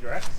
Drax.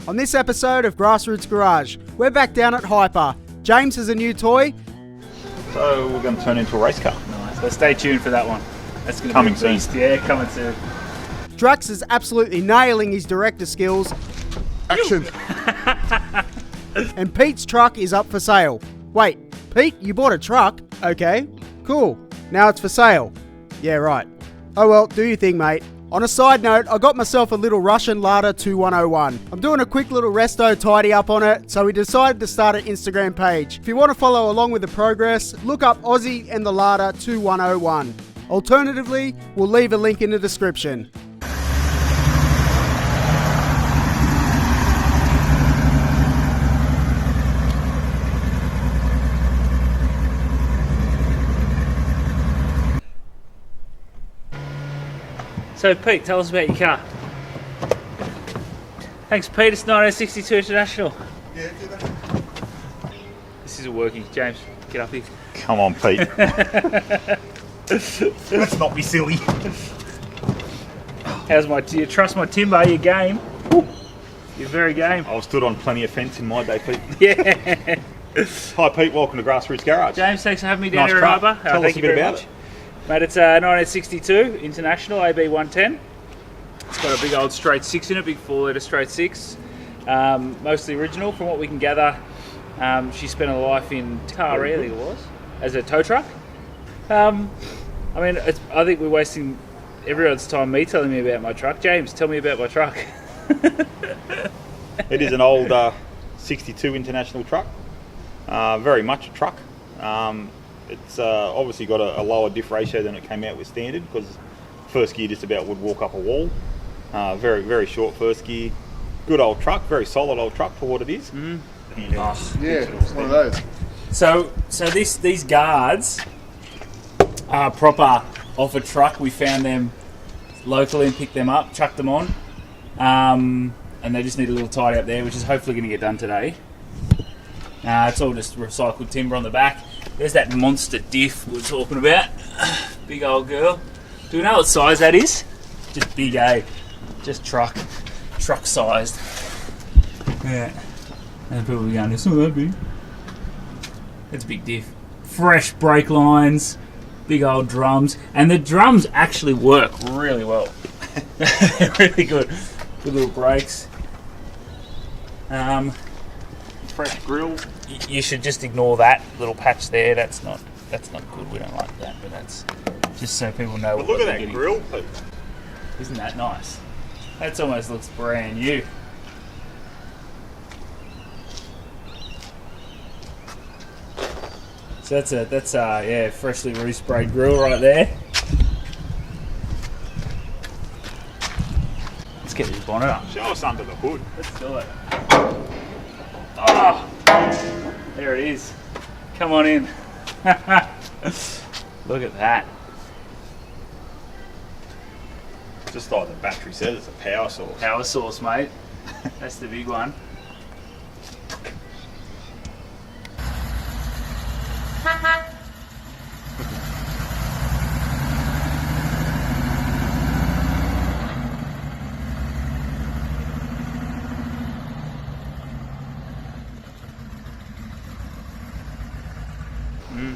On this episode of GrassRoots Garage, we're back down at Hyper. James has a new toy. So we're going to turn into a race car. Nice. So stay tuned for that one. That's going to Coming be a beast. soon. Yeah, coming soon. Drax is absolutely nailing his director skills. Action! And Pete's truck is up for sale. Wait, Pete, you bought a truck? Okay, cool. Now it's for sale. Yeah, right. Oh well, do your thing, mate. On a side note, I got myself a little Russian Lada 2101. I'm doing a quick little resto tidy up on it, so we decided to start an Instagram page. If you want to follow along with the progress, look up Aussie and the Lada 2101. Alternatively, we'll leave a link in the description. So Pete, tell us about your car. Thanks Pete, it's 1962 International. Yeah, do that. This isn't working. James, get up here. Come on, Pete. Let's not be silly. Do you trust my timber? You're game. You're very game. I've stood on plenty of fence in my day, Pete. Yeah. Hi, Pete. Welcome to GrassRoots Garage. James, thanks for having me down Nice here at truck. Hyper. Tell us Thank a you bit very about much. it. Mate, it's a 1962 International AB110. It's got a big old straight 6 in it, big 4-litre straight 6. Mostly original from what we can gather. She spent her life in Taree, I think it was, as a tow truck. I think we're wasting everyone's time me telling me about my truck. James, tell me about my truck. It is an old 62 International truck. Very much a truck. It's obviously got a lower diff ratio than it came out with standard because first gear just about would walk up a wall. Very, very short first gear. Good old truck, very solid old truck for what it is. Mm. Yeah, one of those. So these guards are proper off a truck. We found them locally and picked them up, chucked them on, and they just need a little tidy up there, which is hopefully going to get done today. It's all just recycled timber on the back. There's that monster diff we were talking about. Big old girl. Do we know what size that is? Just big A. Just truck sized. Yeah. And people are going, it's not that big. It's a big diff. Fresh brake lines, big old drums, and the drums actually work really well. They're really good. Good little brakes. Fresh grill. You should just ignore that little patch there. That's not good. We don't like that, but that's just so people know. But look at that grill, Pete. Isn't that nice? That almost looks brand new. So that's a freshly re-sprayed grill right there. Let's get this bonnet up. Show us under the hood. Let's do it. Oh, there it is. Come on in. Look at that. Just like the battery says, it's a power source. Power source, mate. That's the big one.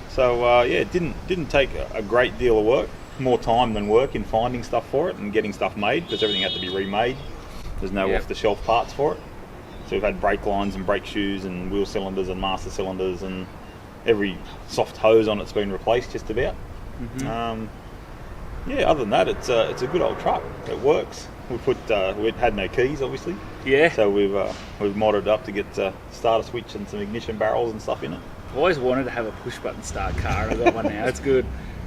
So it didn't take a great deal of work, more time than work in finding stuff for it and getting stuff made because everything had to be remade. There's no off-the-shelf parts for it. So we've had brake lines and brake shoes and wheel cylinders and master cylinders and every soft hose on it's been replaced just about. Yeah, other than that, it's a good old truck. It works. We had no keys, obviously. Yeah. So we've modded it up to get starter switch and some ignition barrels and stuff in it. I've always wanted to have a push button start car. I've got one now. It's good.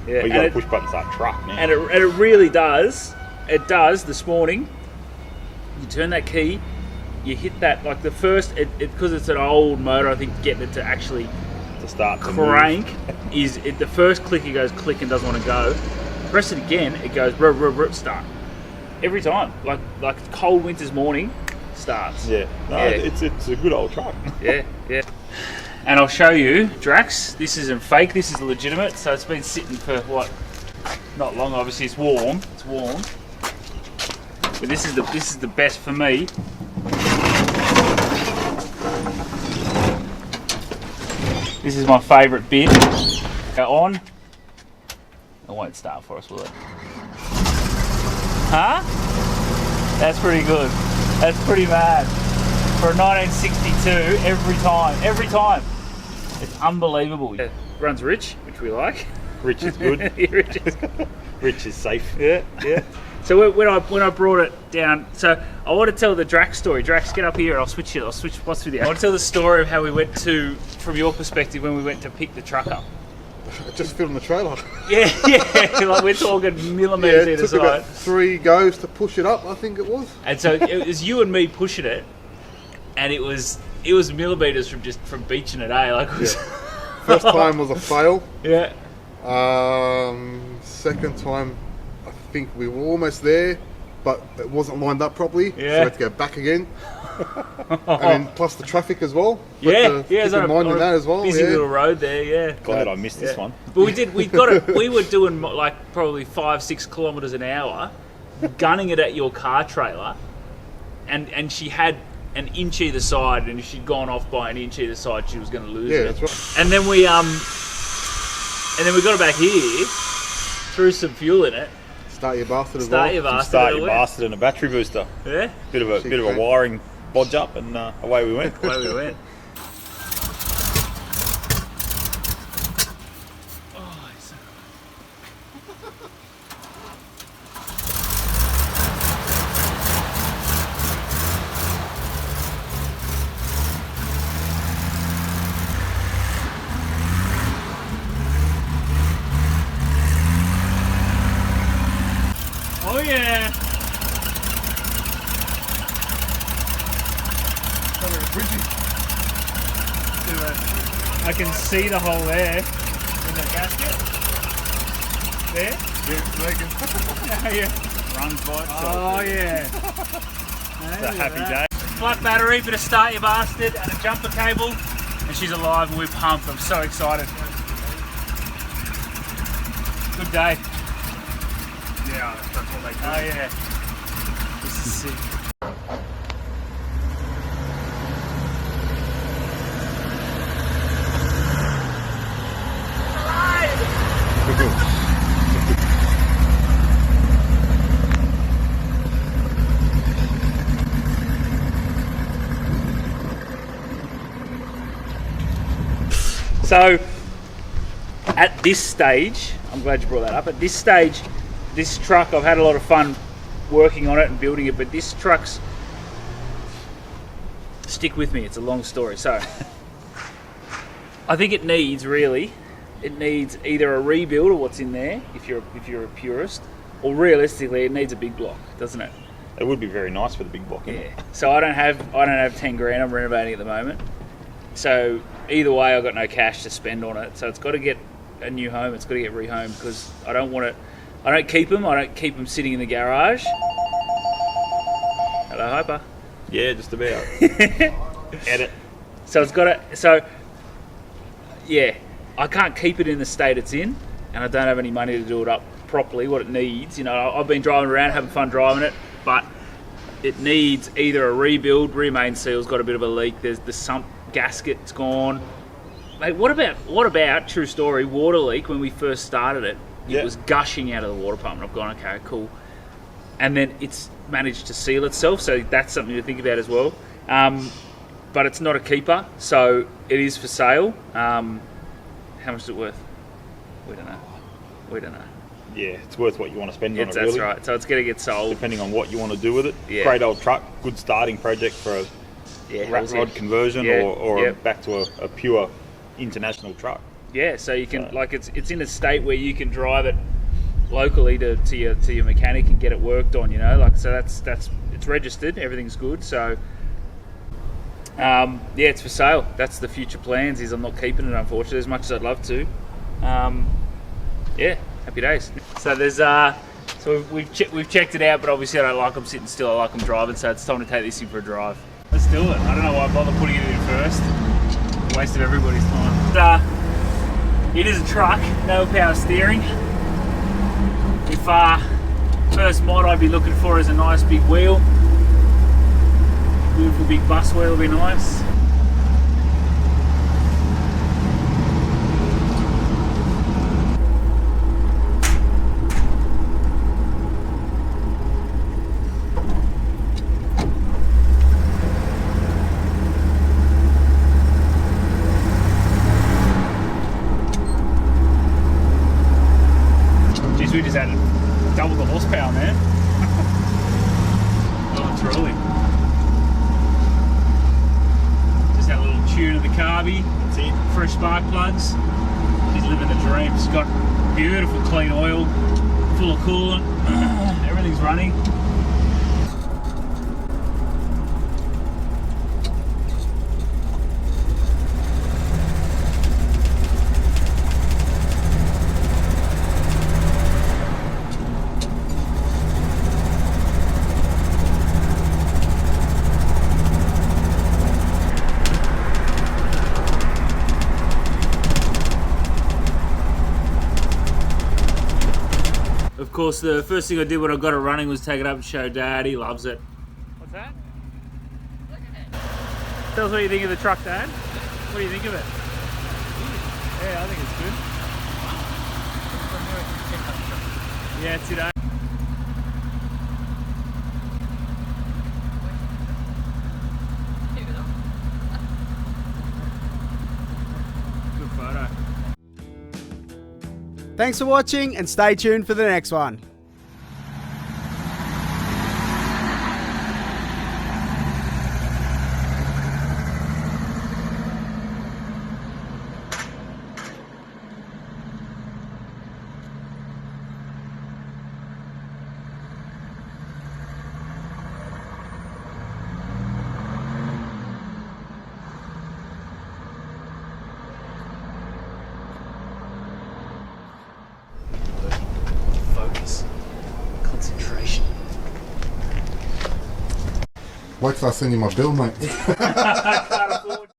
Yeah. Well, you got a push button start truck now. And it really does. It does. This morning, you turn that key, you hit that like the first. Because it's an old motor. I think getting it to actually to start to crank move. is the first click. It goes click and doesn't want to go. Press it again. It goes start. Every time, like cold winter's morning, starts. Yeah, it's a good old truck. Yeah. And I'll show you, Drax. This isn't fake. This is legitimate. So it's been sitting for what? Not long. Obviously, it's warm. It's warm. But this is the best for me. This is my favourite bit. Go on. It won't start for us, will it? Huh? That's pretty good. That's pretty mad. For a 1962, every time. It's unbelievable. It runs rich, which we like. Rich is good. Rich is Rich is safe. Yeah. So when I brought it down, so I want to tell the Drax story. Drax, get up here and I'll switch what's with you. I want to tell the story of how we went from your perspective, when we went to pick the truck up. It just fit on the trailer. Yeah, like we're talking millimetres either it took side. about 3 goes to push it up, I think it was. And so it was you and me pushing it, and it was millimetres from beaching it, eh? Like it was First time was a fail. Yeah. Second time, I think we were almost there, but it wasn't lined up properly. So we Yeah. had to go back again. And then plus the traffic as well. Yeah, Keep in mind in that as well. Busy Yeah. little road there, yeah. Glad I missed this one. But we were doing like probably 5-6 kilometres an hour, gunning it at your car trailer, and she had an inch either side, and if she'd gone off by an inch either side, she was going to lose Yeah, it. that's right. And then we got it back here, threw some fuel in it. Start your bastard as Start well. your bastard. Start it your went. bastard and a battery booster. Yeah, Bit of a wiring bodge up, and away we went. away we went. Oh yeah! I can see the hole there in the gasket. There? Yeah. Runs by itself. Oh yeah. It's a happy day. Flat battery, bit of start your bastard, and a jumper cable, and she's alive and we're pumped. I'm so excited. Good day. Yeah, that's what they do. Oh yeah. This is sick. So, at this stage, I'm glad you brought that up. At this stage, this truck, I've had a lot of fun working on it and building it, but this truck's, stick with me, it's a long story. So, I think it needs either a rebuild of what's in there, if you're a purist, or realistically, it needs a big block, doesn't it? It would be very nice for the big block. Yeah. So I don't have 10 grand. I'm renovating at the moment. So either way, I've got no cash to spend on it. So it's got to get a new home. It's got to get rehomed because I don't want it. I don't keep them. I don't keep them sitting in the garage. Hello, Hyper. Yeah, just about. Edit. So it's got to. So yeah, I can't keep it in the state it's in, and I don't have any money to do it up properly. What it needs, you know, I've been driving around, having fun driving it, but it needs either a rebuild. Rear main seal's got a bit of a leak. There's the sump gasket's gone. Mate, what about true story, water leak when we first started it? It was gushing out of the water pump, and I've gone, okay, cool. And then it's managed to seal itself, so that's something to think about as well. But it's not a keeper, so it is for sale. How much is it worth? We don't know. We don't know. Yeah, it's worth what you want to spend on it, That's really. right. So it's going to get sold. Depending on what you want to do with it. Yeah. Great old truck, good starting project for a rat rod conversion or back to a pure international truck. Yeah, so you can it's in a state where you can drive it locally to your mechanic and get it worked on. So that's it's registered. Everything's good. So it's for sale. That's the future plans. I'm not keeping it, unfortunately, as much as I'd love to. Happy days. So there's so we've checked it out, but obviously I don't like them sitting still. I like them driving, so it's time to take this in for a drive. Let's do it. I don't know why I bother putting it in first. Waste of everybody's time. It is a truck, no power steering. If first mod I'd be looking for is a nice big wheel. Beautiful big bus wheel would be nice. We just added double the horsepower, man. Oh, truly. Just had a little tune of the carby. That's it. Fresh spark plugs. She's living the dream. She's got beautiful clean oil, full of coolant. Everything's running. Of course, the first thing I did when I got it running was take it up and show Dad. He loves it. What's that? Look at it. Tell us what you think of the truck, Dad. What do you think of it? Yeah, I think it's good. Yeah, today. Good photo. Thanks for watching and stay tuned for the next one. Focus. Concentration. Wait till I send you my bill, mate.